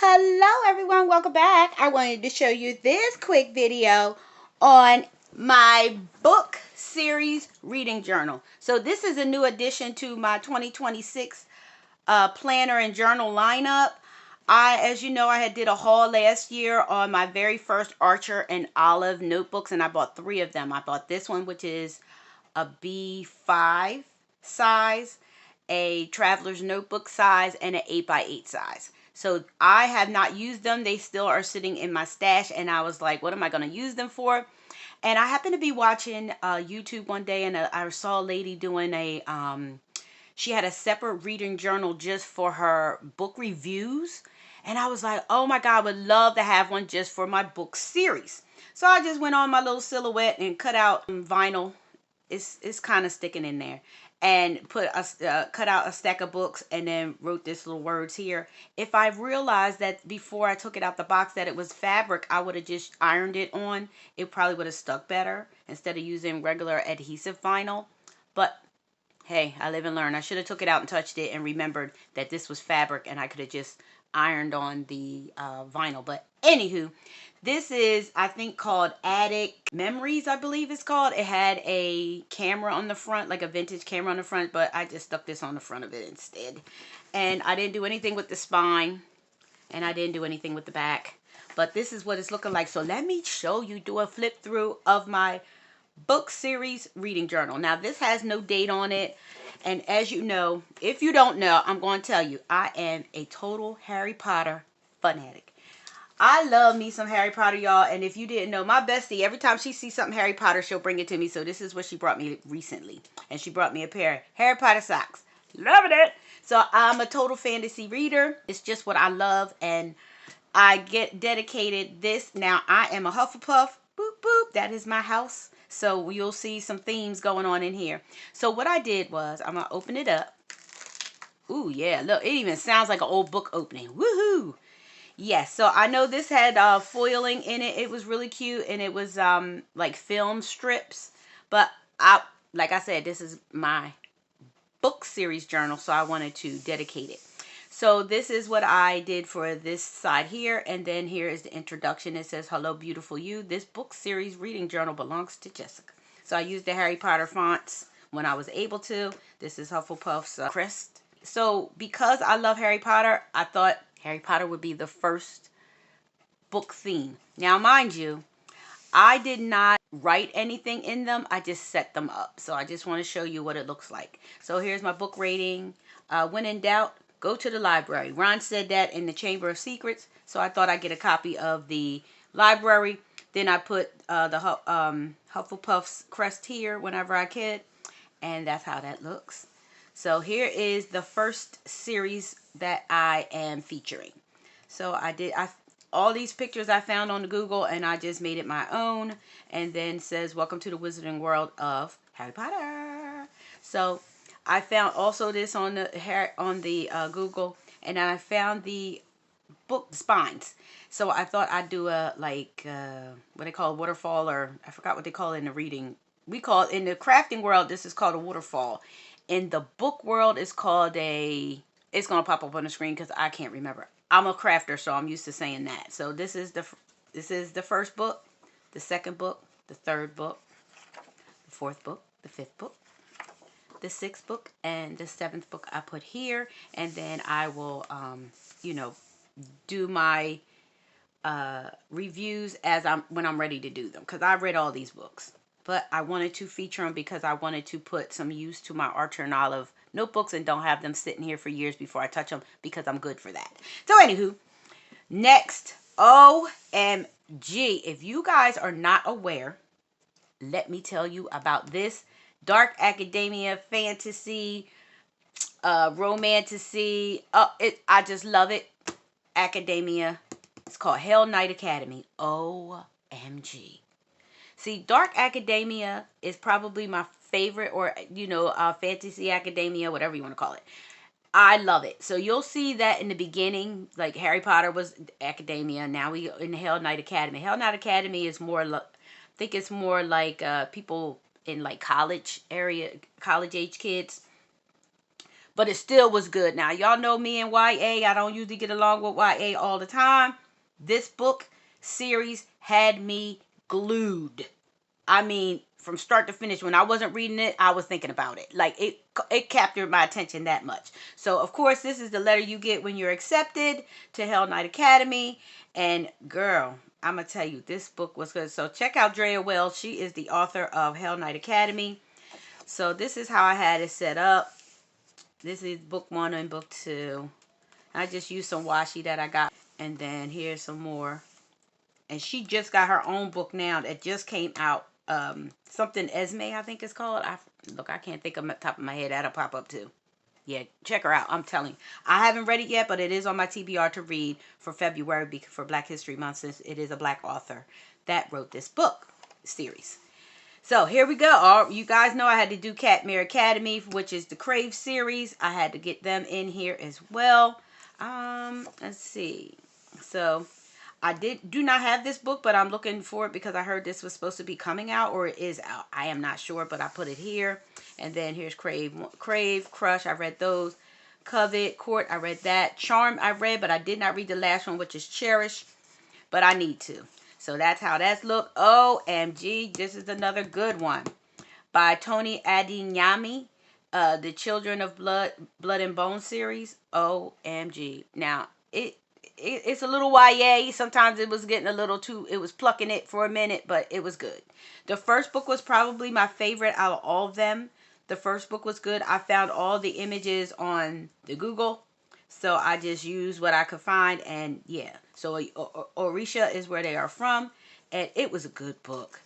Hello everyone, welcome back. I wanted to show you this quick video on my book series reading journal. So this is a new addition to my 2026 planner and journal lineup. As you know, I had did a haul last year on my very first Archer and Olive notebooks, and I bought 3 of them. I bought this one, which is a B5 size, a traveler's notebook size, and an 8x8 size. So I have not used them. They still are sitting in my stash, and I was like, what am I going to use them for? And I happened to be watching YouTube one day, and I saw a lady doing she had a separate reading journal just for her book reviews. And I was like, oh my God, I would love to have one just for my book series. So I just went on my little silhouette and cut out vinyl. It's kind of sticking in there, and cut out a stack of books and then wrote this little words here. If I realized that before I took it out the box that it was fabric, I would have just ironed it on. It probably would have stuck better instead of using regular adhesive vinyl. But hey, I live and learn. I should have took it out and touched it and remembered that this was fabric, and I could have just ironed on the vinyl. But anywho, this is, I think, called Attic Memories, I believe it's called. It had a camera on the front, like a vintage camera on the front, but I just stuck this on the front of it instead. And I didn't do anything with the spine, and I didn't do anything with the back. But this is what it's looking like. So let me show you, do a flip through of my book series reading journal. Now, this has no date on it. And as you know, if you don't know, I'm going to tell you, I am a total Harry Potter fanatic. I love me some Harry Potter, y'all. And if you didn't know, my bestie, every time she sees something Harry Potter, she'll bring it to me. So this is what she brought me recently. And she brought me a pair of Harry Potter socks. Loving it. So I'm a total fantasy reader. It's just what I love. And I get dedicated this. Now, I am a Hufflepuff. Boop, boop. That is my house. So you'll see some themes going on in here. So what I did was, I'm going to open it up. Ooh, yeah. Look, it even sounds like an old book opening. Woohoo. Yes, so I know this had foiling in it. It was really cute, and it was like film strips. But like I said, this is my book series journal, so I wanted to dedicate it. So this is what I did for this side here, and then here is the introduction. It says, "Hello, beautiful you. This book series reading journal belongs to Jessica." So I used the Harry Potter fonts when I was able to. This is Hufflepuff's crest. So because I love Harry Potter, I thought Harry Potter would be the first book theme. Now, mind you, I did not write anything in them. I just set them up. So I just want to show you what it looks like. So here's my book rating. When in doubt, go to the library. Ron said that in the Chamber of Secrets. So I thought I'd get a copy of the library. Then I put the Hufflepuff's crest here whenever I could. And that's how that looks. So here is the first series that I am featuring. So all these pictures I found on the Google, and I just made it my own. And then says, "Welcome to the Wizarding World of Harry Potter." So I found also this on the Google, and then I found the book spines. So I thought I'd do a what they call a waterfall, or I forgot what they call it in the reading. We call it in the crafting world. This is called a waterfall. In the book world, it's called it's going to pop up on the screen because I can't remember. I'm a crafter, so I'm used to saying that. So this is the first book, the second book, the third book, the fourth book, the fifth book, the sixth book, and the seventh book I put here. And then I will, do my reviews when I'm ready to do them, because I read all these books. But I wanted to feature them because I wanted to put some use to my Archer and Olive notebooks and don't have them sitting here for years before I touch them, because I'm good for that. So anywho, next, OMG. If you guys are not aware, let me tell you about this dark academia fantasy, romantasy. I just love it. Academia. It's called Hell Knight Academy. OMG. See, dark academia is probably my favorite, or, fantasy academia, whatever you want to call it. I love it. So you'll see that in the beginning, like Harry Potter was academia. Now we in Hell Knight Academy. Hell Knight Academy is more, I think it's more like people in like college age kids. but it still was good. Now, y'all know me and YA. I don't usually get along with YA all the time. This book series had me glued. I mean, from start to finish, when I wasn't reading it, I was thinking about it. Like, it captured my attention that much. So, of course, this is the letter you get when you're accepted to Hell Knight Academy. And, girl, I'm going to tell you, this book was good. So, check out Drea Wells. She is the author of Hell Knight Academy. So, this is how I had it set up. This is book 1 and book 2. I just used some washi that I got. And then here's some more. And she just got her own book now that just came out. Something Esme, I think it's called. I can't think of the top of my head. That'll pop up too. Yeah, check her out. I'm telling you. I haven't read it yet, but it is on my TBR to read for February for Black History Month, since it is a Black author that wrote this book series. So here we go. You guys know I had to do Catmere Academy, which is the Crave series. I had to get them in here as well. Let's see. So I do not have this book, but I'm looking for it because I heard this was supposed to be coming out, or it is out. I am not sure, but I put it here. And then here's Crave, Crush. I read those. Covet, Court. I read that. Charm. I read, but I did not read the last one, which is Cherish. But I need to. So that's how that's look. OMG, this is another good one by Tony Adeyemi. The Children of Blood and Bone series. OMG. Now it's a little YA. Sometimes it was getting a little too, it was plucking it for a minute, but it was good. The first book was probably my favorite out of all of them. The first book was good. I found all the images on the Google, so I just used what I could find, and yeah. So Orisha is where they are from, and it was a good book.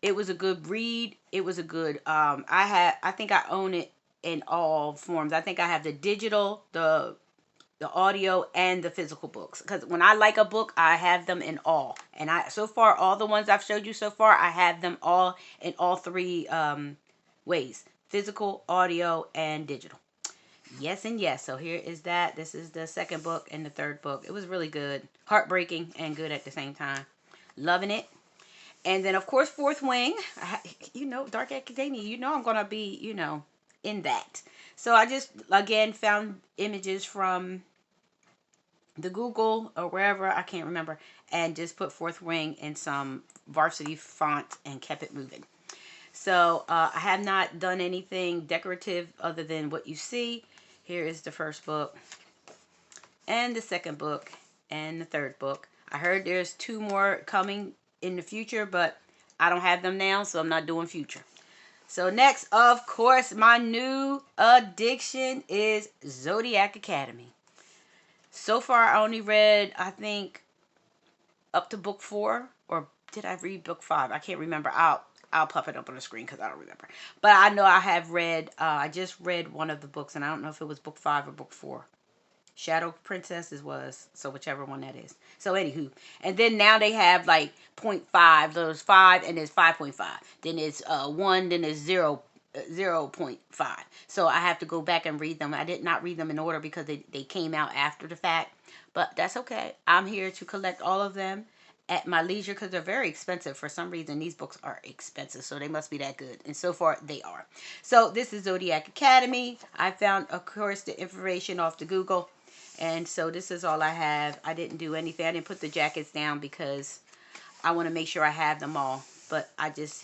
It was a good read. It was a good, I think I own it in all forms. I think I have the digital, the audio, and the physical books, because when I like a book, I have them in all. And so far, all the ones I've showed you so far, I have them all in all three ways: physical, audio, and digital. Yes and yes. So here is that. This is the second book and the third book. It was really good, heartbreaking and good at the same time. Loving it. And then, of course, Fourth Wing. Dark Academia. I'm gonna be in that. So I just again found images from the Google or wherever, I can't remember, and just put Fourth Wing in some varsity font and kept it moving. So I have not done anything decorative other than what you see. Here is the first book and the second book and the third book. I heard there's 2 more coming in the future, but I don't have them now, so I'm not doing future. So next, of course, my new addiction is Zodiac Academy. So far, I only read, I think, up to book 4, or did I read book 5? I can't remember. I'll pop it up on the screen because I don't remember. But I know I have read, I just read one of the books, and I don't know if it was book 5 or book 4. Shadow Princesses was, so whichever one that is. So anywho, and then now they have like 0.5. There's 5 and there's 5.5. Then it's 1, then there's 0.5. So I have to go back and read them. I did not read them in order because they came out after the fact, but that's okay. I'm here to collect all of them at my leisure because they're very expensive. For some reason, these books are expensive, so they must be that good, and so far they are. So this is Zodiac Academy. I found, of course, the information off the Google, and so this is all I have. I didn't do anything. I didn't put the jackets down because I want to make sure I have them all, but I just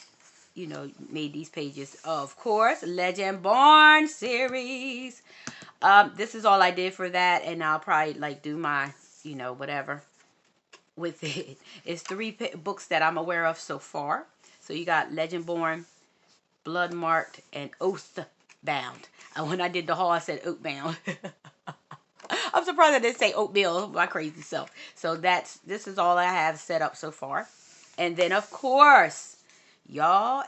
made these pages. Of course, Legend Born series. This is all I did for that, and I'll probably do my whatever with it. It's 3 books that I'm aware of so far. So you got Legend Born, Blood Marked, and Oath Bound. And when I did the haul, I said Oath Bound. I'm surprised I didn't say oatmeal, my crazy self. So this is all I have set up so far. And then, of course, y'all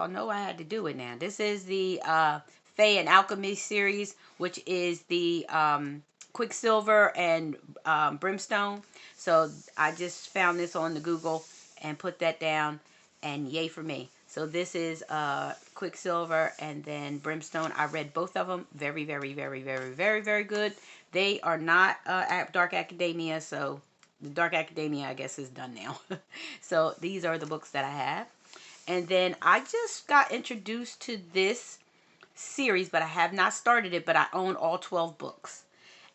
know I had to do it now. This is the Fae and Alchemy series, which is the Quicksilver and Brimstone. So I just found this on the Google and put that down, and yay for me. So this is Quicksilver and then Brimstone. I read both of them. Very, very, very, very, very, very good. They are not at Dark Academia, so the Dark Academia, I guess, is done now. So these are the books that I have. And then I just got introduced to this series, but I have not started it, but I own all 12 books.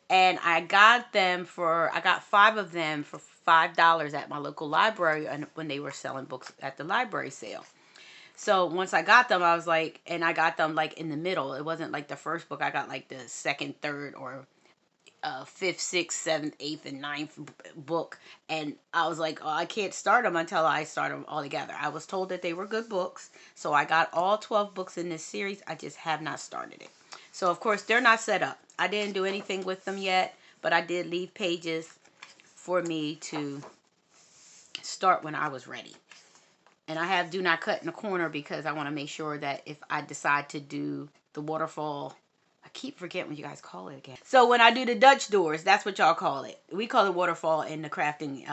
And I got 5 of them for $5 at my local library, and when they were selling books at the library sale. So once I got them, I was like, and I got them like in the middle. It wasn't like the first book. I got like the second, third, or fifth, sixth, seventh, eighth, and ninth book. And I was like, oh, I can't start them until I start them all together. I was told that they were good books. So I got all 12 books in this series. I just have not started it. So of course, they're not set up. I didn't do anything with them yet, but I did leave pages for me to start when I was ready. And I have do not cut in the corner because I want to make sure that if I decide to do the waterfall, I keep forgetting what you guys call it again. So when I do the Dutch doors, that's what y'all call it. We call it waterfall in the crafting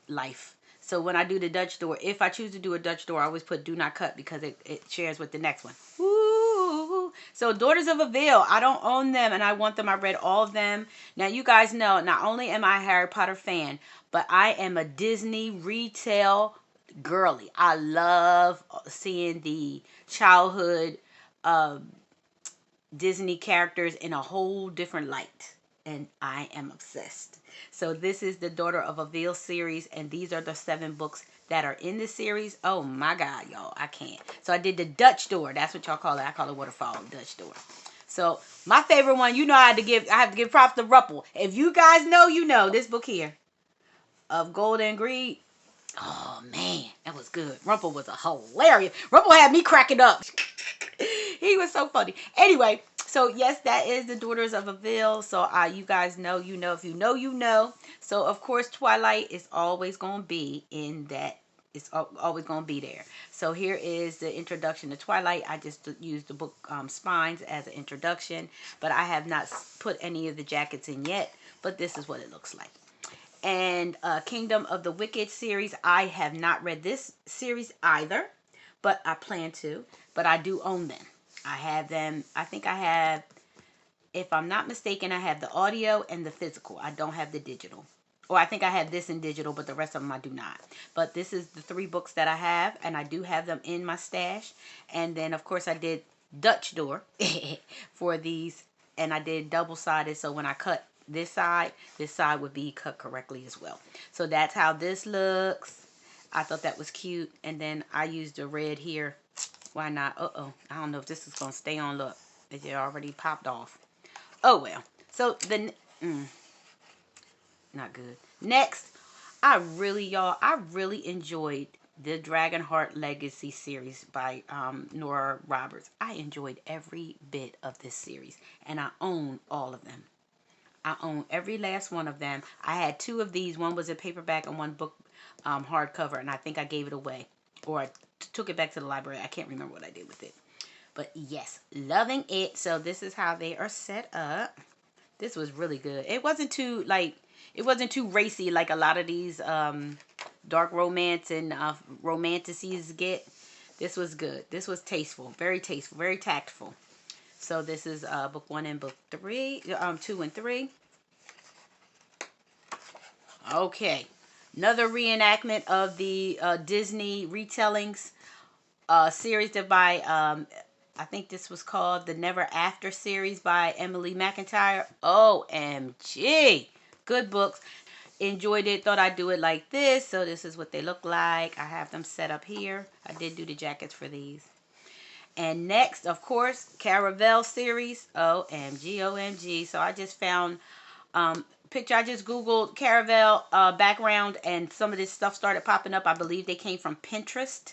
life. So when I do the Dutch door, if I choose to do a Dutch door, I always put do not cut because it shares with the next one. Woo! So Daughters of a Veil, I don't own them and I want them. I read all of them. Now you guys know, not only am I a Harry Potter fan, but I am a Disney retail girly. I love seeing the childhood Disney characters in a whole different light, and I am obsessed. So this is the Daughter of a Veil series, and these are the 7 books that are in the series. Oh my God, y'all, I can't. So I did the Dutch door. That's what y'all call it. I call it waterfall Dutch door. So my favorite one, you know, I have to give props to Ruppel. If you guys know, you know this book here of Gold and Greed. Oh man, that was good. Rumpel was a hilarious. Rumpel had me cracking up. He was so funny. Anyway, so yes, that is the Daughters of a Veil. So you guys know, you know. If you know, you know. So of course, Twilight is always going to be in that. It's always going to be there. So here is the introduction to Twilight. I just used the book spines as an introduction, but I have not put any of the jackets in yet. But this is what it looks like. And Kingdom of the Wicked series, I have not read this series either, but I plan to. But I do own them. I have them. I think I have, if I'm not mistaken, I have the audio and the physical. I don't have the digital. Or I think I have this in digital, but the rest of them I do not. But this is the 3 books that I have, and I do have them in my stash. And then, of course, I did Dutch door for these, and I did double-sided, so when I cut this side would be cut correctly as well. So that's how this looks. I thought that was cute. And then I used the red here. Why not? I don't know if this is going to stay on. Look, it already popped off. Oh well. So the not good. Next, I really enjoyed the Dragonheart Legacy series by Nora Roberts. I enjoyed every bit of this series, and I own all of them. I own every last one of them. I had 2 of these. One was a paperback and one book hardcover, and I think I gave it away. Or I took it back to the library. I can't remember what I did with it. But yes, loving it. So this is how they are set up. This was really good. It wasn't too racy like a lot of these dark romance and romanticities get. This was good. This was tasteful, very tactful. So this is book 1 and book 3, 2 and 3. Okay, another reenactment of the Disney retellings series that by I think this was called the Never After series by Emily McIntyre. OMG, good books. Enjoyed it. Thought I'd do it like this. So this is what they look like. I have them set up here. I did do the jackets for these. And next, of course, Caravel series. OMG, OMG. So I just found picture. I just Googled Caravel background, and some of this stuff started popping up. I believe they came from Pinterest,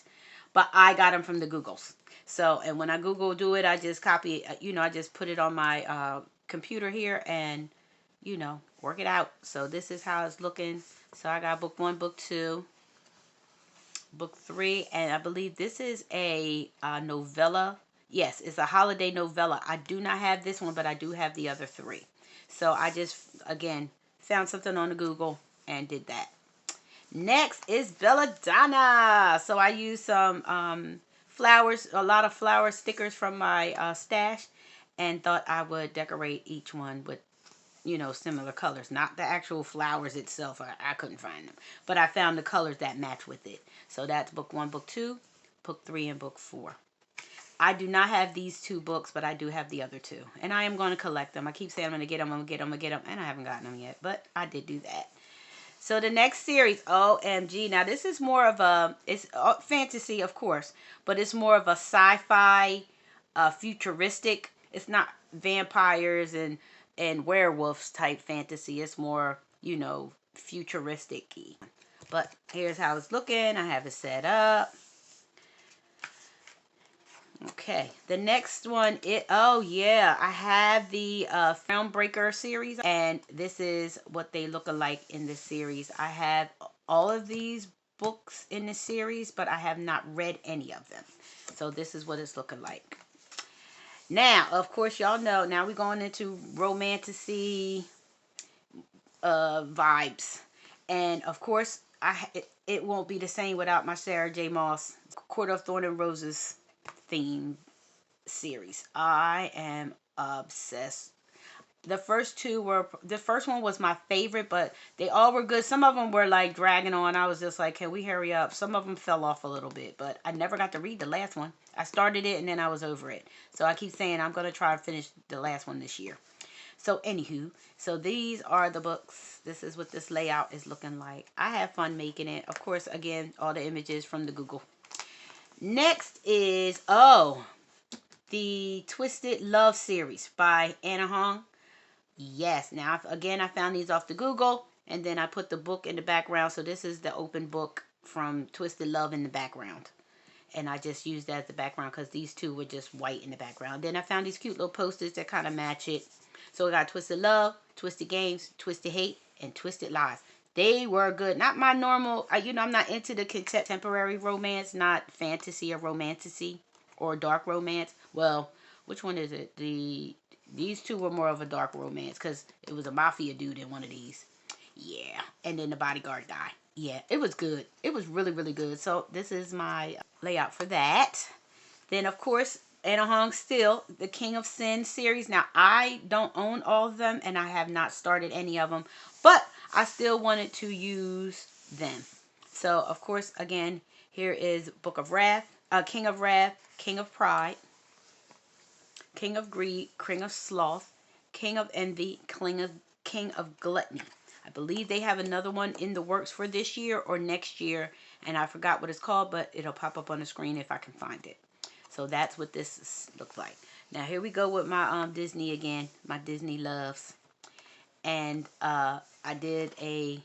but I got them from the Googles. So, and when I Google do it, I just copy it. You know, I just put it on my computer here and, you know, work it out. So this is how it's looking. So I got book 1, book 2. Book 3, and I believe this is a novella. Yes, it's a holiday novella. I do not have this one, but I do have the other 3. So I just, again, found something on the Google and did that. Next is Belladonna. So I used some flowers, a lot of flower stickers from my stash, and thought I would decorate each one with, you know, similar colors. Not the actual flowers itself. I couldn't find them. But I found the colors that match with it. So that's book 1, book 2, book 3, and book 4. I do not have these 2 books, but I do have the other 2. And I am going to collect them. I keep saying I'm going to get them, I'm going to get them, I'm going to get them. And I haven't gotten them yet, but I did do that. So the next series, OMG. Now this is more of a, it's fantasy, of course, but it's more of a sci-fi, futuristic. It's not vampires and werewolves type fantasy. It's more, you know, futuristic-y. But here's how it's looking. I have it set up. Okay, the next one, oh yeah, I have the Groundbreaker series, and this is what they look alike in this series. I have all of these books in this series, but I have not read any of them. So this is what it's looking like. Now, of course, y'all know, now we're going into romantasy vibes. And of course, it won't be the same without my Sarah J. Maas Court of Thorn and Roses theme series. I am obsessed. The first one was my favorite, but they all were good. Some of them were like dragging on. I was just like, can we hurry up? Some of them fell off a little bit, but I never got to read the last one. I started it and then I was over it. So I keep saying I'm going to try and finish the last one this year. So anywho, so these are the books. This is what this layout is looking like. I have fun making it. Of course, again, all the images from the Google. Next is, the Twisted Love series by Anna Hong. Yes, now again, I found these off the Google, and then I put the book in the background. So this is the open book from Twisted Love in the background. And I just used that as the background because these 2 were just white in the background. Then I found these cute little posters that kind of match it. So we got Twisted Love, Twisted Games, Twisted Hate, and Twisted Lies. They were good. Not my normal, you know, I'm not into the contemporary romance, not fantasy or romantasy or dark romance. Well, which one is it? These 2 were more of a dark romance because it was a mafia dude in one of these. Yeah. And then the bodyguard guy. Yeah, it was good. It was really, really good. So this is my layout for that. Then, of course, Anna Hong still, the King of Sin series. Now, I don't own all of them, and I have not started any of them, but I still wanted to use them. So, of course, again, here is Book of Wrath, King of Wrath, King of Pride, King of Greed, King of Sloth, King of Envy, King of Gluttony. I believe they have another one in the works for this year or next year, and I forgot what it's called, but it'll pop up on the screen if I can find it. So that's what this looks like. Now here we go with my Disney again, my Disney loves. And I did a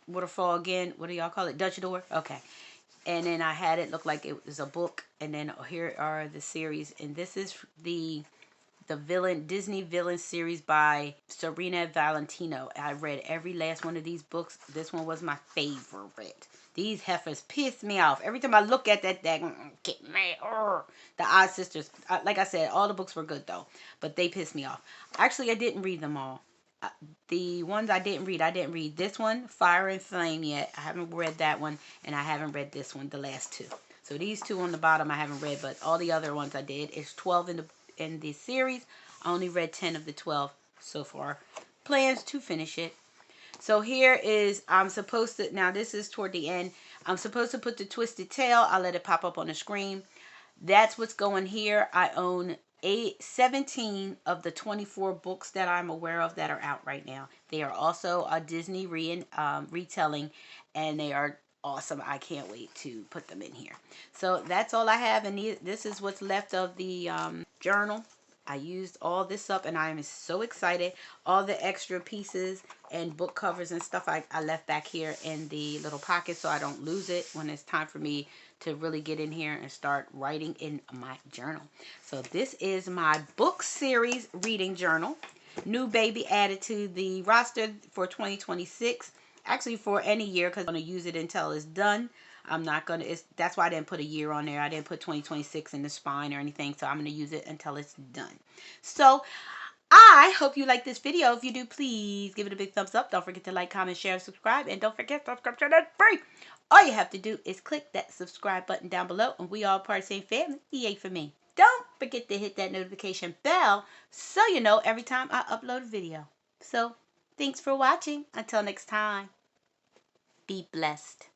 waterfall again. What do y'all call it? Dutch door? Okay. And then I had it look like it was a book. And then here are the series. And this is the Disney villain series by Serena Valentino. I read every last one of these books. This one was my favorite. These heifers piss me off. Every time I look at that, get me. The Odd Sisters. Like I said, all the books were good though. But they pissed me off. Actually, I didn't read them all. The ones I didn't read this one, Fire and Flame, yet. I haven't read that one. And I haven't read this one, the last 2. So these 2 on the bottom I haven't read. But all the other ones I did. It's 12 in the series. I only read 10 of the 12 so far. Plans to finish it. So here is, I'm supposed to, now this is toward the end. I'm supposed to put the Twisted Tail. I'll let it pop up on the screen. That's what's going here. I own 17 of the 24 books that I'm aware of that are out right now. They are also a Disney retelling, and they are awesome. I can't wait to put them in here. So that's all I have, and this is what's left of the journal. I used all this up, and I am so excited. All the extra pieces and book covers and stuff I left back here in the little pocket so I don't lose it when it's time for me to really get in here and start writing in my journal. So this is my book series reading journal. New baby added to the roster for 2026. Actually, for any year, because I'm going to use it until it's done. I'm not going to, that's why I didn't put a year on there. I didn't put 2026 in the spine or anything. So I'm going to use it until it's done. So I hope you like this video. If you do, please give it a big thumbs up. Don't forget to like, comment, share, and subscribe. And don't forget, subscription is free. All you have to do is click that subscribe button down below. And we all part of the same family. Yay for me. Don't forget to hit that notification bell so you know every time I upload a video. So thanks for watching. Until next time, be blessed.